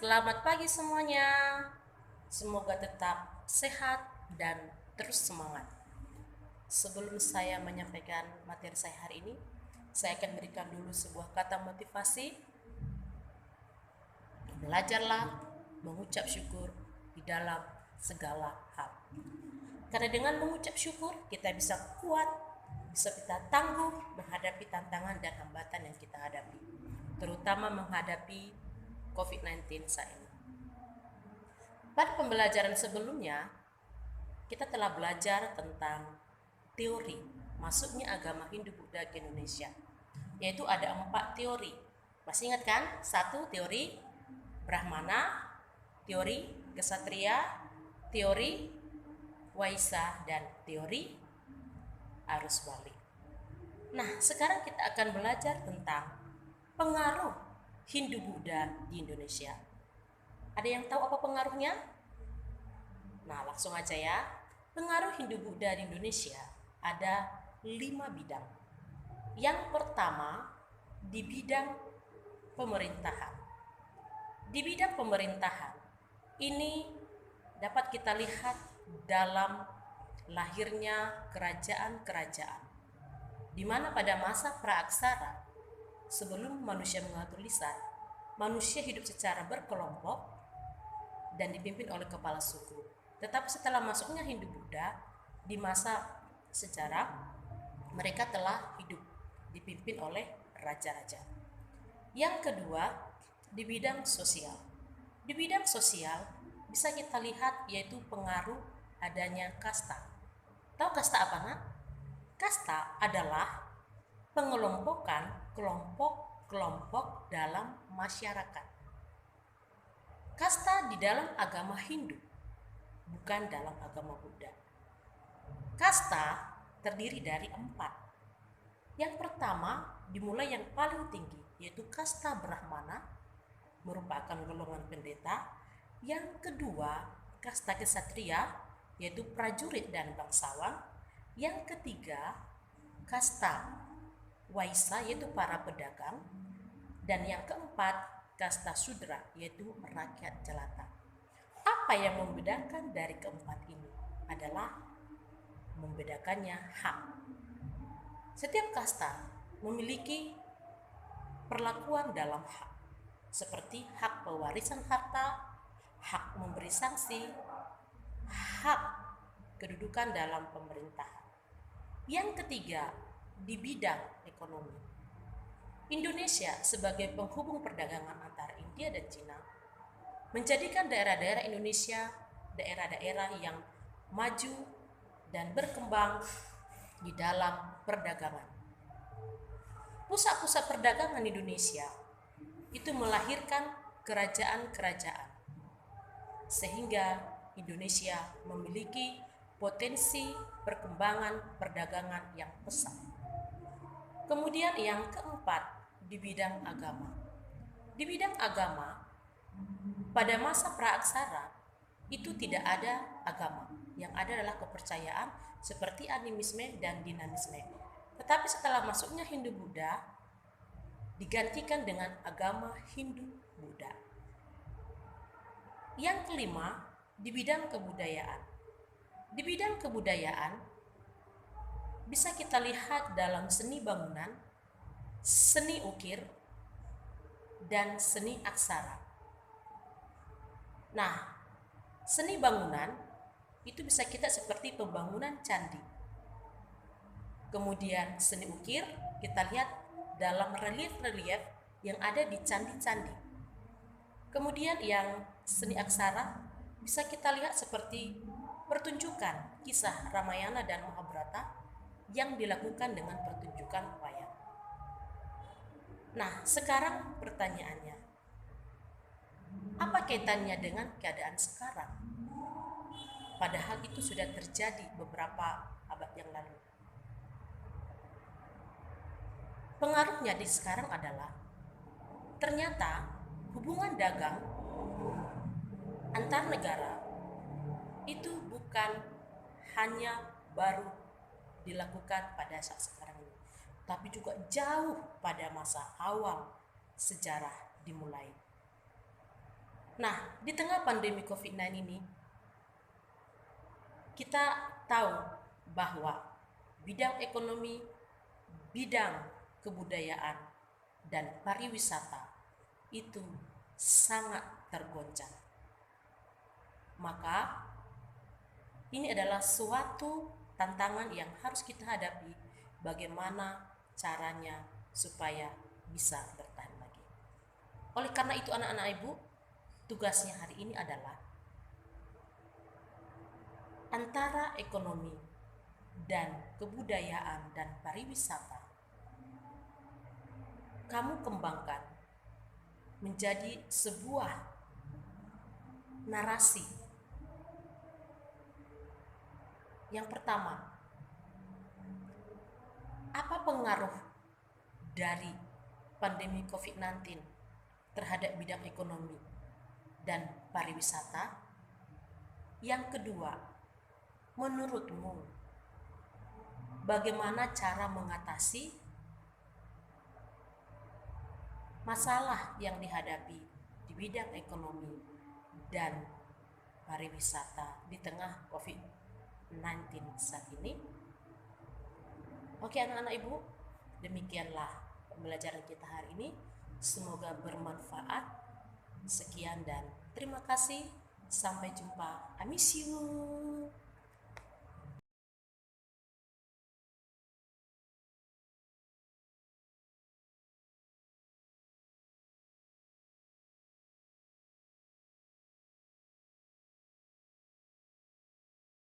Selamat pagi semuanya. Semoga tetap sehat dan terus semangat. Sebelum saya menyampaikan materi saya hari ini, saya akan berikan dulu sebuah kata motivasi. Belajarlah mengucap syukur di dalam segala hal. Karena dengan mengucap syukur, kita bisa kuat, bisa kita tangguh menghadapi tantangan dan hambatan yang kita hadapi, terutama menghadapi COVID-19 saat ini. Pada pembelajaran sebelumnya, kita telah belajar tentang teori masuknya agama Hindu-Buddha ke Indonesia, yaitu ada 4 teori. Masih ingat kan? 1 teori Brahmana, teori Ksatria, teori Waisa, dan teori arus balik. Nah, sekarang kita akan belajar tentang pengaruh Hindu-Buddha di Indonesia. Ada yang tahu apa pengaruhnya? Nah, langsung aja ya. Pengaruh Hindu-Buddha di Indonesia ada 5 bidang. Yang pertama, di bidang pemerintahan. Di bidang pemerintahan, ini dapat kita lihat dalam lahirnya kerajaan-kerajaan, di mana pada masa praaksara, sebelum manusia mengatur lisan, manusia hidup secara berkelompok dan dipimpin oleh kepala suku. Tetapi setelah masuknya Hindu-Buddha, di masa sejarah, mereka telah hidup dipimpin oleh raja-raja. Yang kedua, di bidang sosial. Di bidang sosial, bisa kita lihat yaitu pengaruh adanya kasta. Tahu kasta apa, nak? Kasta adalah pengelompokan kelompok-kelompok dalam masyarakat. Kasta di dalam agama Hindu, bukan dalam agama Buddha. Kasta terdiri dari 4. Yang pertama, dimulai yang paling tinggi, yaitu kasta Brahmana, merupakan golongan pendeta. Yang kedua, kasta Ksatria, yaitu prajurit dan bangsawan. Yang ketiga, kasta Waisa, yaitu para pedagang. Dan yang keempat, kasta Sudra, yaitu rakyat jelata. Apa yang membedakan dari keempat ini adalah membedakannya hak. Setiap kasta memiliki perlakuan dalam hak, seperti hak pewarisan harta, hak memberi sanksi, hak kedudukan dalam pemerintahan. Yang ketiga, di bidang ekonomi. Indonesia sebagai penghubung perdagangan antara India dan Cina menjadikan daerah-daerah Indonesia daerah-daerah yang maju dan berkembang di dalam perdagangan. Pusat-pusat perdagangan Indonesia itu melahirkan kerajaan-kerajaan, sehingga Indonesia memiliki potensi perkembangan perdagangan yang pesat. Kemudian yang keempat, di bidang agama. Di bidang agama, pada masa praaksara itu tidak ada agama. Yang ada adalah kepercayaan seperti animisme dan dinamisme. Tetapi setelah masuknya Hindu-Buddha, digantikan dengan agama Hindu-Buddha. Yang kelima, di bidang kebudayaan. Di bidang kebudayaan, bisa kita lihat dalam seni bangunan, seni ukir, dan seni aksara. Nah, seni bangunan itu bisa kita seperti pembangunan candi. Kemudian seni ukir kita lihat dalam relief-relief yang ada di candi-candi. Kemudian yang seni aksara bisa kita lihat seperti pertunjukan kisah Ramayana dan Mahabharata yang dilakukan dengan pertunjukan wayang. Nah, sekarang pertanyaannya, apa kaitannya dengan keadaan sekarang? Padahal itu sudah terjadi beberapa abad yang lalu. Pengaruhnya di sekarang adalah ternyata hubungan dagang antar negara itu bukan hanya baru dilakukan pada saat sekarang ini, tapi juga jauh pada masa awal sejarah dimulai. Nah, di tengah pandemi COVID-19 ini, kita tahu bahwa bidang ekonomi, bidang kebudayaan, dan pariwisata itu sangat tergoncang. Maka ini adalah suatu tantangan yang harus kita hadapi, bagaimana caranya supaya bisa bertahan lagi. Oleh karena itu anak-anak ibu, tugasnya hari ini adalah antara ekonomi dan kebudayaan dan pariwisata kamu kembangkan menjadi sebuah narasi. Yang pertama, apa pengaruh dari pandemi COVID-19 terhadap bidang ekonomi dan pariwisata? Yang kedua, menurutmu bagaimana cara mengatasi masalah yang dihadapi di bidang ekonomi dan pariwisata di tengah COVID-19 saat ini? Oke anak-anak ibu, demikianlah pembelajaran kita hari ini. Semoga bermanfaat. Sekian dan terima kasih. Sampai jumpa. I miss you.